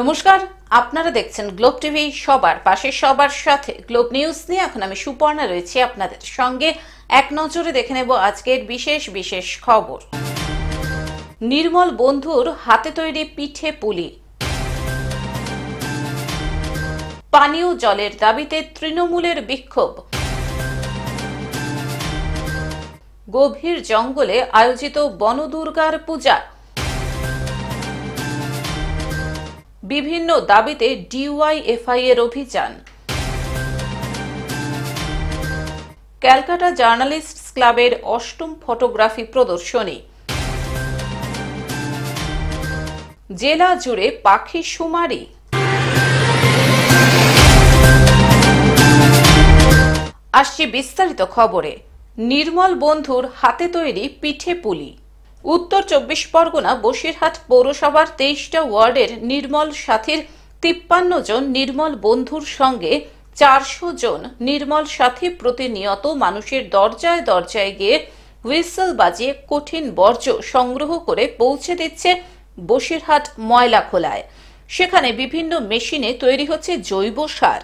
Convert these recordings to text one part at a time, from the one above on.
নমস্কার, আপনারা দেখছেন গ্লোব টিভি। সবার পাশে সবার সাথে গ্লোব নিউজ নিয়ে এখন আমি সুপর্ণা রয়েছি আপনাদের সঙ্গে। এক নজরে দেখে নেব আজকের বিশেষ বিশেষ খবর। নির্মল বন্ধুর হাতে তৈরি পিঠে পুলি। পানীয় জলের দাবিতে তৃণমূলের বিক্ষোভ। গভীর জঙ্গলে আয়োজিত বনদুর্গার পূজা। বিভিন্ন দাবিতে ডিওয়াইএফআই এর অভিযান। ক্যালকাটা জার্নালিস্টস ক্লাবের ৮ম ফটোগ্রাফি প্রদর্শনী। জেলা জুড়ে পাখি শুমারি। আসছে বিস্তারিত খবরে। নির্মল বন্ধুর হাতে তৈরি পিঠে পুলি। উত্তর ২৪ পরগনা বসিরহাট পৌরসভার ২৩টা ওয়ার্ডের নির্মল সাথীর ৫৩ জন নির্মল বন্ধুর সঙ্গে ৪০০ জন নির্মল সাথী প্রতিনিয়ত মানুষের দরজায় দরজায় গিয়ে হুইসেল বাজিয়ে কঠিন বর্জ্য সংগ্রহ করে পৌঁছে দিচ্ছে বসিরহাট ময়লাখোলায়। সেখানে বিভিন্ন মেশিনে তৈরি হচ্ছে জৈব সার।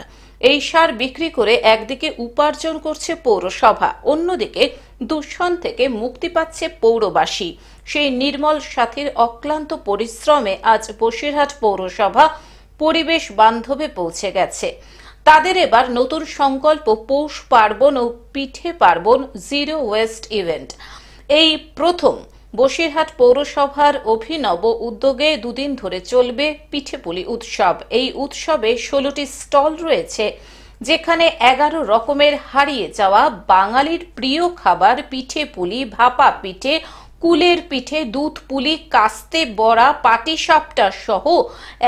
এই সার বিক্রি করে একদিকে উপার্জন করছে পৌরসভা, অন্যদিকে দূষণ থেকে মুক্তি পাচ্ছে পৌরবাসী। সেই নির্মল সাথীর অক্লান্ত পরিশ্রমে আজ বসিরহাট পৌরসভা পরিবেশ বান্ধবে পৌঁছে গেছে। তাদের এবার নতুন সংকল্প পৌষ পার্বণ ও পিঠে পার্বণ জিরো ওয়েস্ট ইভেন্ট। এই প্রথম বসিরহাট পৌরসভার অভিনব উদ্যোগে দুদিন ধরে চলবে পিঠেপুলি উৎসব। এই উৎসবে ১৬টি স্টল রয়েছে, যেখানে ১১ রকমের হারিয়ে যাওয়া বাঙালির প্রিয় খাবার পিঠে পুলি, ভাপা পিঠে, কুলের পিঠে, দুধ পুলি, কাস্তে বড়া, পাটিসাপটা সহ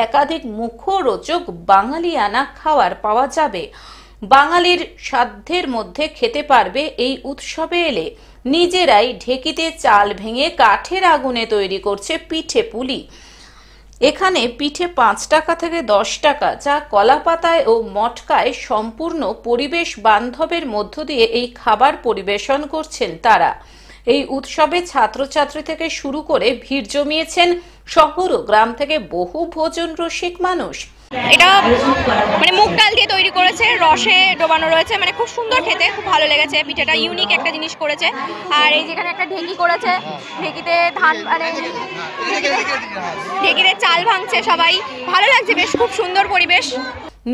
একাধিক মুখরোচক বাঙালিয়ানা খাবার পাওয়া যাবে। বাঙালির সাধ্যের মধ্যে খেতে পারবে এই উৎসবে এলে। নিজেরাই ঢেকিতে চাল ভেঙে কাঠের আগুনে তৈরি করছে পিঠে পুলি। এখানে পিঠে ৫ টাকা থেকে ১০ টাকা, যা কলা পাতায় ও মটকায় সম্পূর্ণ পরিবেশ বান্ধবের মধ্য দিয়ে এই খাবার পরিবেশন করছেন তারা। এই উৎসবে ছাত্রছাত্রী থেকে শুরু করে ভিড় জমিয়েছেন শহর ও গ্রাম থেকে বহু ভোজন রসিক মানুষ। এটা মুগ ডাল দিয়ে তৈরি করেছে, রসে ডোবানো রয়েছে, খুব সুন্দর খেতে, খুব ভালো লেগেছে। পিঠাটা ইউনিক একটা জিনিস করেছে। আর এই যেখানে একটা ঢেকি করেছে, ঢেকিতে ধান ঢেকিতে চাল ভাঙছে সবাই, ভালো লাগছে, বেশ খুব সুন্দর পরিবেশ।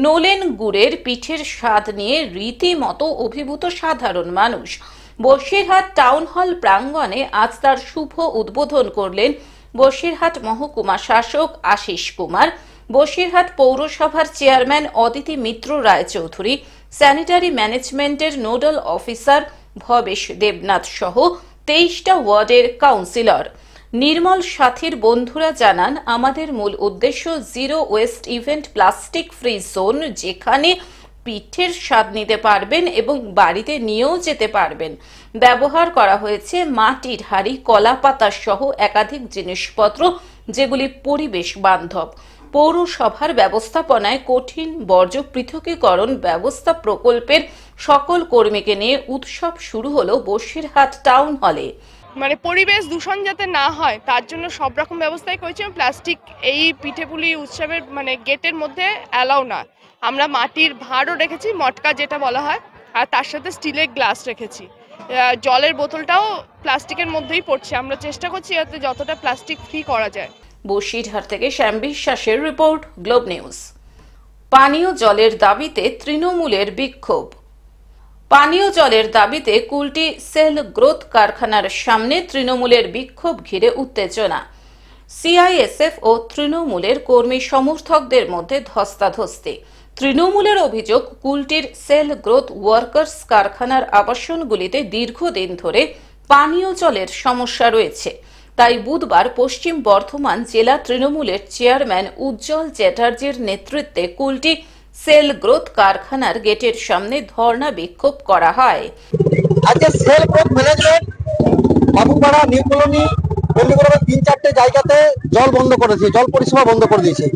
নোলেন গুড়ের পিঠের স্বাদ নিয়ে রীতিমতো অভিভূত সাধারণ মানুষ। বসিরহাট টাউন হল প্রাঙ্গণে আজ তার শুভ উদ্বোধন করলেন বসিরহাট মহকুমা শাসক আশিস কুমার, বসিরহাট পৌরসভার চেয়ারম্যান অদিতি মিত্র রায়চৌধুরী, স্যানিটারি ম্যানেজমেন্টের নোডাল অফিসার ভবেশ দেবনাথ সহ ২৩টা ওয়ার্ডের কাউন্সিলর। নির্মল সাথীর বন্ধুরা জানান, আমাদের মূল উদ্দেশ্য zero West event, plastic free zone, যেখানে পিঠের স্বাদ নিতে পারবেন এবং বাড়িতে নিয়েও যেতে পারবেন। ব্যবহার করা হয়েছে মাটির হাঁড়ি, কলা পাতা সহ একাধিক জিনিসপত্র, যেগুলি পরিবেশ বান্ধব। পৌরসভার ব্যবস্থাপনায় কঠিন বর্জ্য পৃথকীকরণ ব্যবস্থা প্রকল্পের সকল কর্মীকে নিয়ে উৎসব শুরু হলো বসিরহাট টাউন হলে। পরিবেশ দূষণ যাতে না হয় তার জন্য সব রকম ব্যবস্থাই করেছি। প্লাস্টিক এই পিঠেপুলি উৎসবের গেটের মধ্যে অ্যালাউ না। আমরা মাটির ভাঁড়ও রেখেছি, মটকা যেটা বলা হয়, আর তার সাথে স্টিলের গ্লাস রেখেছি। জলের বোতলটাও প্লাস্টিকের মধ্যেই পড়ছে। আমরা চেষ্টা করছি যাতে যতটা প্লাস্টিক ফ্রি করা যায়। বসিরহাট থেকে শ্যাম বিশ্বাসের রিপোর্ট, গ্লোব নিউজ। পানীয় জলের দাবিতে তৃণমূলের বিক্ষোভ। পানীয় জলের দাবিতে কুলটি সেল গ্রোথ কারখানার সামনে তৃণমূলের বিক্ষোভ ঘিরে উত্তেজনা। সিআইএসএফ ও তৃণমূলের কর্মী সমর্থকদের মধ্যে ধস্তাধস্তি। তৃণমূলের অভিযোগ, কুলটির সেল গ্রোথ ওয়ার্কার্স কারখানার আবাসনগুলিতে দীর্ঘদিন ধরে পানীয় জলের সমস্যা রয়েছে। তাই বুধবার পশ্চিম বর্ধমান জেলা তৃণমূলের চেয়ারম্যান উজ্জ্বল চ্যাটার্জির নেতৃত্বে কুলটি সেল গ্রোথ কারখানার গেটের সামনে ধর্ণা বিক্ষোভ করা হয়। আজকে সেল গ্রোথ ম্যানেজমেন্ট বাবুপাড়া, নিউ কলোনি, বন্দিপুরের ৩-৪টে জায়গাতে জল বন্ধ করেছে, জল পরিষেবা বন্ধ করে দিয়েছে।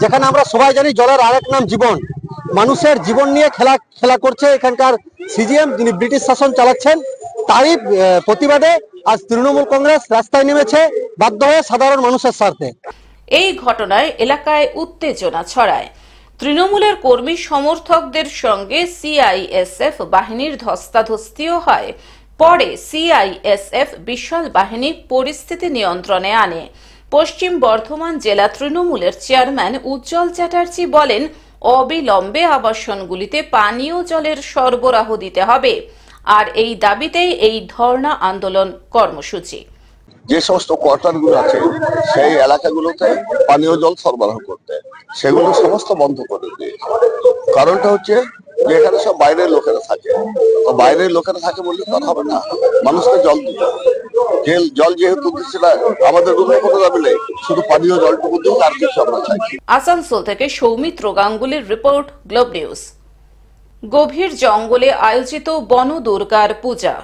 যেখানে আমরা সবাই জানি জলের আরেক নাম জীবন। মানুষের জীবন নিয়ে খেলা করছে এখানকার সিজিএম, যিনি ব্রিটিশ শাসন চালাচ্ছেন। তারই প্রতিবাদে আজ তৃণমূল কংগ্রেস রাস্তায় নেমেছে, বাধ্য হয়ে সাধারণ মানুষের স্বার্থে। এই ঘটনায় এলাকায় উত্তেজনা ছড়ায়। তৃণমূলের কর্মী সমর্থকদের সঙ্গে সিআইএসএফ বাহিনীর ধস্তাধস্তিও হয়। পরে সিআইএসএফ বিশাল বাহিনী পরিস্থিতি নিয়ন্ত্রণে আনে। পশ্চিম বর্ধমান জেলা তৃণমূলের চেয়ারম্যান উজ্জ্বল চ্যাটার্জি বলেন, অবিলম্বে আবাসনগুলিতে পানীয় জলের সরবরাহ দিতে হবে। আর এই দাবিতেই এই ধর্ণা আন্দোলন কর্মসূচি। যে সমস্ত কোয়ার্টারগুলো আছে সেই এলাকাগুলোতে পানীয় জল সরবরাহ করতে, সেগুলো সমস্ত বন্ধ করে দিয়ে। কারণটা হচ্ছে যে এখানে সব বাইরের লোকেরা থাকে, তো বাইরের লোকেরা থাকে বললে কথা হবে না, মানুষকে জল দিতে হবে। জল যেহেতু দিচ্ছে না, আমাদের অন্য কোনো দাবি নেই, শুধু পানীয় জলটুকু দিন, আর কিছু আমরা চাই। আসানসোল থেকে সৌমিত্র গাঙ্গুলির রিপোর্ট, গ্লোব নিউজ। গভীর জঙ্গলে আয়োজিত বনদুর্গার পূজা।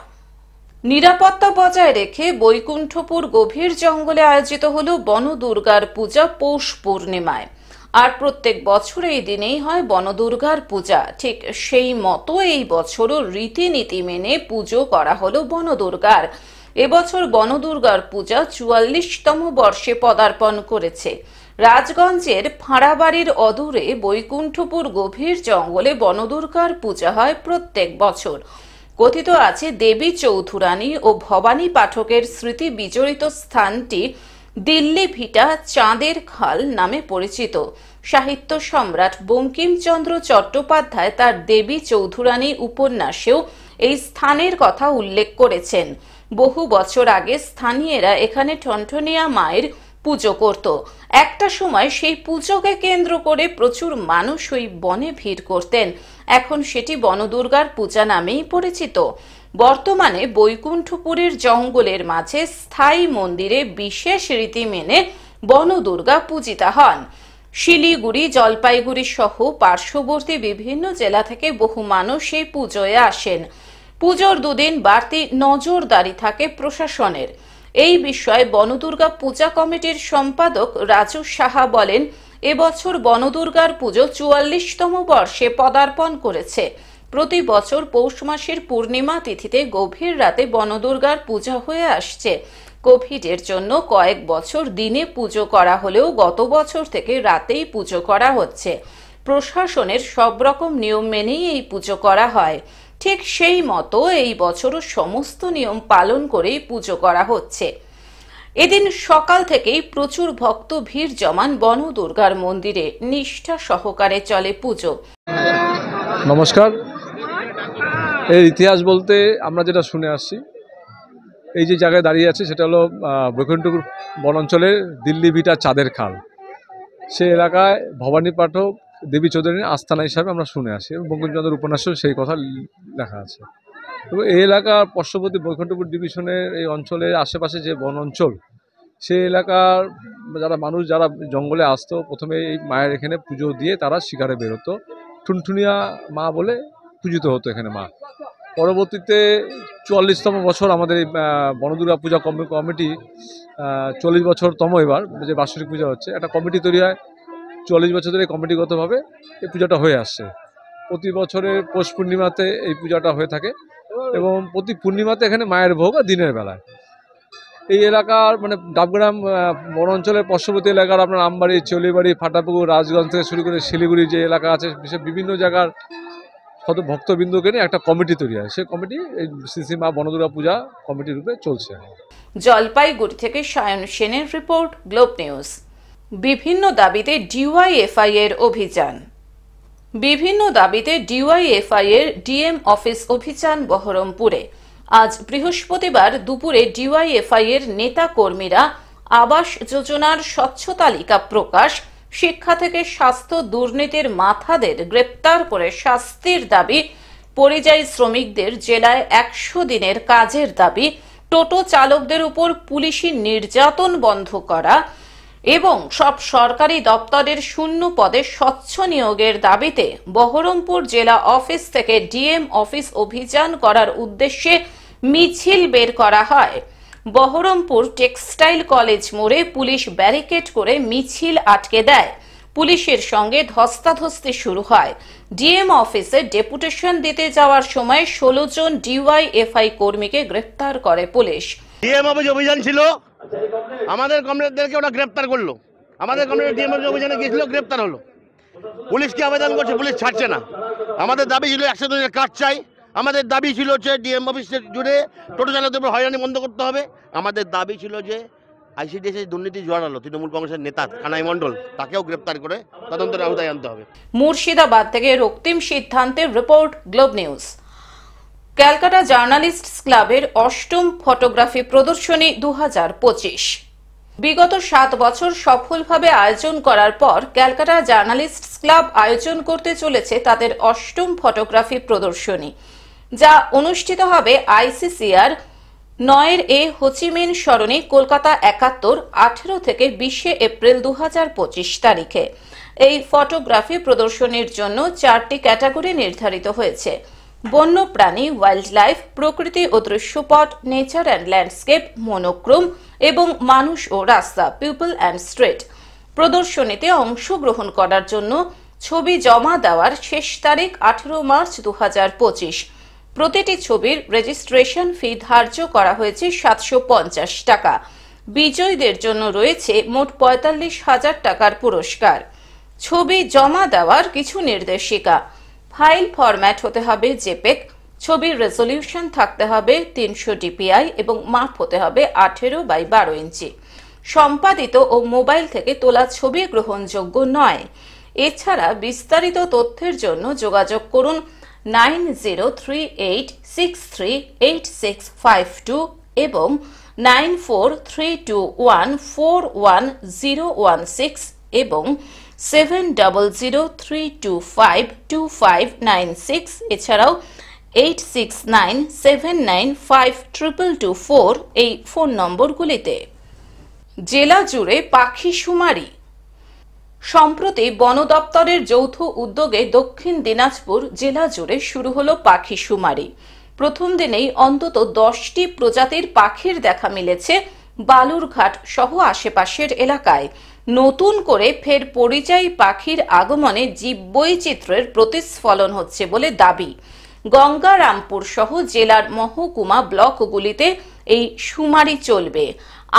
নিরাপত্তা বজায় রেখে বৈকুণ্ঠপুর গভীর জঙ্গলে আয়োজিত হল বনদুর্গার পূজা পৌষ পূর্ণিমায়। আর প্রত্যেক বছর এই দিনেই হয় বনদুর্গার পূজা। ঠিক সেই মতো এই বছরও রীতিনীতি মেনে পুজো করা হলো বনদুর্গার। এবছর বনদুর্গার পূজা ৪৪তম বর্ষে পদার্পণ করেছে। রাজগঞ্জের ফাঁড়াবাড়ির অদূরে বৈকুণ্ঠপুর গভীর জঙ্গলে বনদুর্গার পূজা হয় প্রত্যেক বছর। কথিত আছে, দেবী চৌধুরানী ও ভবানী পাঠকের স্মৃতি বিজড়িত স্থানটি দিল্লি ভিটা চাঁদের খাল নামে পরিচিত। সাহিত্য সম্রাট বঙ্কিমচন্দ্র চট্টোপাধ্যায় তার দেবী চৌধুরানী উপন্যাসেও এই স্থানের কথা উল্লেখ করেছেন। বহু বছর আগে স্থানীয়রা এখানে ঠনঠনিয়া মায়ের পুজো করত। একটা সময় সেই পুজোকে কেন্দ্র করে প্রচুর মানুষ ওই বনে ভিড় করতেন। এখন সেটি বনদুর্গার পূজা নামেই পরিচিত। বর্তমানে বৈকুণ্ঠপুরের জঙ্গলের মাঝে স্থায়ী মন্দিরে বিশেষ রীতি মেনে বনদুর্গা পূজিতা হন। শিলিগুড়ি, জলপাইগুড়ি সহ পার্শ্ববর্তী বিভিন্ন জেলা থেকে বহু মানুষ এই পুজোয় আসেন। পুজোর দুদিন বাড়তি নজরদারি থাকে প্রশাসনের। এই বিষয়ে বনদুর্গা পূজা কমিটির সম্পাদক রাজু সাহা বলেন, এবছর বনদুর্গার পুজো ৪৪তম বর্ষে পদার্পণ করেছে। প্রতি বছর পৌষ মাসের পূর্ণিমা তিথিতে গভীর রাতে বনদুর্গার পূজা হয়ে আসছে। কোভিডের জন্য কয়েক বছর দিনে পুজো করা হলেও গত বছর থেকে রাতেই পুজো করা হচ্ছে। প্রশাসনের সব রকম নিয়ম মেনেই এই পুজো করা হয়। ঠিক সেই মতো এই বছরও সমস্ত নিয়ম পালন করেই পুজো করা হচ্ছে। এদিন সকাল থেকেই প্রচুর ভক্ত ভিড় জমান বনদুর্গার মন্দিরে। নিষ্ঠা সহকারে চলে পুজো। নমস্কার। এর ইতিহাস বলতে আমরা যেটা শুনে আসছি, এই যে জায়গায় দাঁড়িয়ে আছে সেটা হলো বৈকুণ্ঠপুর বনাঞ্চলের দিল্লি ভিটা চাঁদের খাল। সেই এলাকায় ভবানী পাঠক দেবী চৌধুরীর আস্থানা হিসাবে আমরা শুনে আসি, এবং বঙ্কিমচন্দ্রের উপন্যাসেও সেই কথা লেখা আছে। এবং এই এলাকার পার্শ্ববর্তী বৈকুণ্ঠপুর ডিভিশনের এই অঞ্চলের আশেপাশে যে বন অঞ্চল, সেই এলাকার যারা মানুষ যারা জঙ্গলে আসতো, প্রথমে এই মায়ের এখানে পুজো দিয়ে তারা শিকারে বেরোতো। ঠুনঠুনিয়া মা বলে পূজিত হতো এখানে মা। পরবর্তীতে ৪৪তম বছর আমাদের এই বনদুর্গা পূজা কমিটি ৪০ বছরতম এবার যে বাৎসরিক পূজা হচ্ছে, একটা কমিটি তৈরি হয়। ৪০ বছর ধরে কমিটিগতভাবে এই পূজাটা হয়ে আসছে। প্রতি বছরের পৌষ পূর্ণিমাতে এই পূজাটা হয়ে থাকে, এবং প্রতি পূর্ণিমাতে এখানে মায়ের ভোগ আর দিনের বেলায়। এই এলাকার মানে ডাবগ্রাম বন অঞ্চলের পার্শ্ববর্তী এলাকার আপনার আমবাড়ি, চলিবাড়ি, ফাটাপুকুর, রাজগঞ্জ থেকে শুরু করে শিলিগুড়ি যে এলাকা আছে, বিভিন্ন জায়গার শত ভক্তবৃন্দকে নিয়ে একটা কমিটি তৈরি হয়। সেই কমিটি এই শ্রী মা বনদুর্গা পূজা কমিটি রূপে চলছে। জলপাইগুড়ি থেকে সায়ন সেনের রিপোর্ট, গ্লোব নিউজ। বিভিন্ন দাবিতে ডিওয়াইএফআই এর অভিযান। বিভিন্ন দাবিতে ডিওয়াইএফআই এর ডিএম অফিস অভিযান বহরমপুরে। আজ বৃহস্পতিবার দুপুরে ডিওয়াইএফআই এর নেতা কর্মীরা আবাস যোজনার স্বচ্ছ তালিকা প্রকাশ, শিক্ষা থেকে স্বাস্থ্য দুর্নীতির মাথাদের গ্রেপ্তার করে শাস্তির দাবি, পরিযায়ী শ্রমিকদের জেলায় ১০০ দিনের কাজের দাবি, টোটো চালকদের উপর পুলিশি নির্যাতন বন্ধ করা এবং সব সরকারি দপ্তরের শূন্য পদে স্বচ্ছ নিয়োগের দাবিতে বহরমপুর জেলা অফিস থেকে ডিএম অফিস অভিযান করার উদ্দেশ্যে মিছিল বের করা হয়। বহরমপুর টেক্সটাইল কলেজ মোড়ে পুলিশ ব্যারিকেড করে মিছিল আটকে দেয়। পুলিশের সঙ্গে ধস্তাধস্তি শুরু হয়। ডিএম অফিসে ডেপুটেশন দিতে যাওয়ার সময় ১৬ জন ডিওয়াইএফআই কর্মীকে গ্রেফতার করে পুলিশ। ডিএম অফিস অভিযান ছিল, আমাদের কমরেডদেরকে ওরা গ্রেপ্তার করলো। আমাদের কমিউনিটি ডিএমএফ অভিযানে গিয়েছিল, গ্রেপ্তার হলো। পুলিশকে আবেদন করছে, পুলিশ ছাড়ছে না। আমাদের দাবি ছিল 100 দিনের কাজ চাই। আমাদের দাবি ছিল যে ডিএম অফিসের জুড়ে টোটো চালকদের উপর হয়রানি বন্ধ করতে হবে। আমাদের দাবি ছিল যে আইসিডিএস দুর্নীতি জড়ালো তৃণমূল কংগ্রেসের নেতা কানাই মণ্ডল, তাকেও গ্রেপ্তার করে তদন্তের আওতায় আনতে হবে। মুর্শিদাবাদ থেকে রক্তিম সিদ্ধান্তের report, globe news. Calcutta journalists ক্লাবের 8ম ফটোগ্রাফি প্রদর্শনী 2025 বিগত 7 বছর সফলভাবে আয়োজন করার পর ক্যালকাটা জার্নালিস্টস ক্লাব আয়োজন করতে চলেছে তাদের 8ম ফটোগ্রাফি প্রদর্শনী, যা অনুষ্ঠিত হবে আইসিসিআর 9 হোচিমিন সরণি, কলকাতা 71, 18 থেকে 20 এপ্রিল 2025 তারিখে। এই ফটোগ্রাফি প্রদর্শনীর জন্য 4টি ক্যাটাগরি নির্ধারিত হয়েছে: বন্যপ্রাণী, ওয়াইল্ড লাইফ, প্রকৃতি ও দৃশ্যপট, নেচার অ্যান্ড ল্যান্ডস্কেপ, মনোক্রোম এবং মানুষ ও রাস্তা, পিপল অ্যান্ড স্ট্রিট। প্রদর্শনীতে অংশগ্রহণ করার জন্য ছবি জমা দেওয়ার শেষ তারিখ 18 মার্চ 2025। প্রতিটি ছবির রেজিস্ট্রেশন ফি ধার্য করা হয়েছে 750 টাকা। বিজয়ীদের জন্য রয়েছে মোট 45,000 টাকার পুরস্কার। ছবি জমা দেওয়ার কিছু নির্দেশিকা: ফাইল ফরম্যাট হতে হবে জেপেগ, ছবির রেজলিউশন থাকতে হবে 300 dpi এবং মাপ হতে হবে 18x12 ইঞ্চি। সম্পাদিত ও মোবাইল থেকে তোলা ছবি গ্রহণযোগ্য নয়। এছাড়া বিস্তারিত তথ্যের জন্য যোগাযোগ করুন 9038638652 এবং 9432141016 এবং 7003252596। এছাড়াও 8697952224 এই ফোন নম্বরগুলিতে। জেলা জুড়ে পাখি শুমারি। সম্প্রতি বন দপ্তরের যৌথ উদ্যোগে দক্ষিণ দিনাজপুর জেলা জুড়ে শুরু হলো পাখি শুমারি। প্রথম দিনেই অন্তত 10টি প্রজাতির পাখির দেখা মিলেছে বালুরঘাট সহ আশেপাশের এলাকায়। নতুন করে ফের পরিযায়ী পাখির আগমনে জীববৈচিত্র্যের প্রতিস্ফলন হচ্ছে বলে দাবি। গঙ্গারামপুর সহ জেলার মহকুমা ব্লকগুলিতে এই শুমারি চলবে।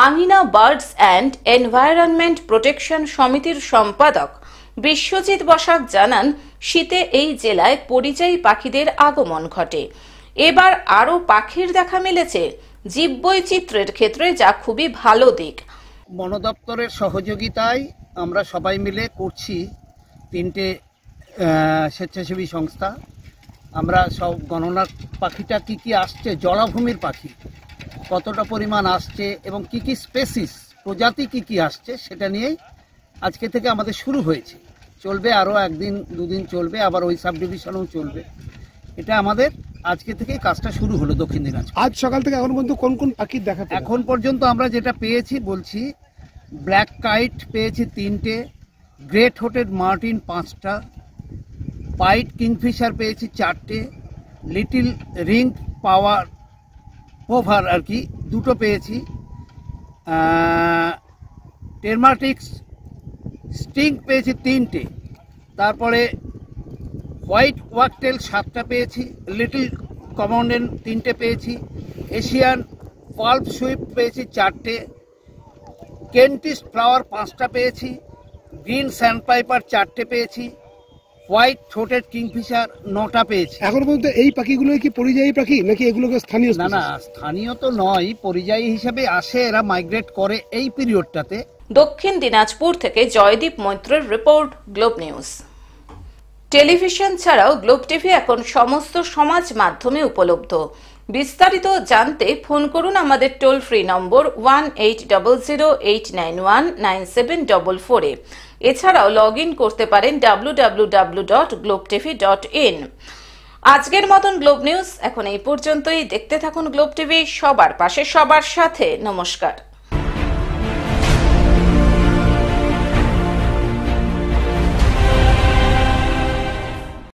Amina birds and environment protection সমিতির সম্পাদক বিশ্বজিৎ বসাক জানান, শীতে এই জেলায় পরিযায়ী পাখিদের আগমন ঘটে। এবার আরও পাখির দেখা মিলেছে জীববৈচিত্র্যের ক্ষেত্রে, যা খুবই ভালো দিক। বন দপ্তরের সহযোগিতায় আমরা সবাই মিলে করছি 3টে স্বেচ্ছাসেবী সংস্থা। আমরা সব গণনার পাখিটা কি কি আসছে, জলাভূমির পাখি কতটা পরিমাণ আসছে এবং কি কি স্পেসিস প্রজাতি কি কি আসছে সেটা নিয়েই আজকে থেকে আমাদের শুরু হয়েছে। চলবে আরও 1-2 দিন চলবে, আবার ওই সাব ডিভিশনেও চলবে। এটা আমাদের আজকে থেকেই কাজটা শুরু হলো দক্ষিণ দিনাজপুর। আজ সকাল থেকে এখন পর্যন্ত কোন কোন পাখির দেখা? এখন পর্যন্ত আমরা যেটা পেয়েছি বলছি, ব্ল্যাক কাইট পেয়েছি 3টে, গ্রেট হোটেড মার্টিন 5টা, পাইট কিংফিশার পেয়েছি 4টে, লিটিল রিং পাওয়ার পোভার আর কি 2টো পেয়েছি, টেরমাটিক্স স্টিং পেয়েছি 3টে, তারপরে হোয়াইট ওয়াকটেল 7টা পেয়েছি, লিটল কমন্ডেন 3টে পেয়েছি, এশিয়ান পাল্প সুইপ পেয়েছি 4টে, কেন্টিস ফ্লাওয়ার 5টা পেয়েছি, গ্রিন স্যান্ডপাইপার 4টে পেয়েছি, হোয়াইট থ্রোটেড কিংফিশার 9টা পেয়েছি। এখন পর্যন্ত এই পাখিগুলো কি পরিযায়ী পাখি নাকি এগুলোকে স্থানীয়? না না, স্থানীয় তো নয়, পরিযায়ী হিসেবে আসে, এরা মাইগ্রেট করে এই পিরিয়ডটাতে। দক্ষিণ দিনাজপুর থেকে জয়দীপ মৈত্রের রিপোর্ট, গ্লোব নিউজ। টেলিভিশন ছাড়াও গ্লোব টিভি এখন সমস্ত সমাজ মাধ্যমে উপলব্ধ। বিস্তারিত জানতে ফোন করুন আমাদের টোল ফ্রি নম্বর 180089199744 এ। এছাড়াও লগ ইন করতে পারেন www.globetv.in। আজকের মতন গ্লোব নিউজ এখন এই পর্যন্তই। দেখতে থাকুন গ্লোব টিভি, সবার পাশে সবার সাথে। নমস্কার।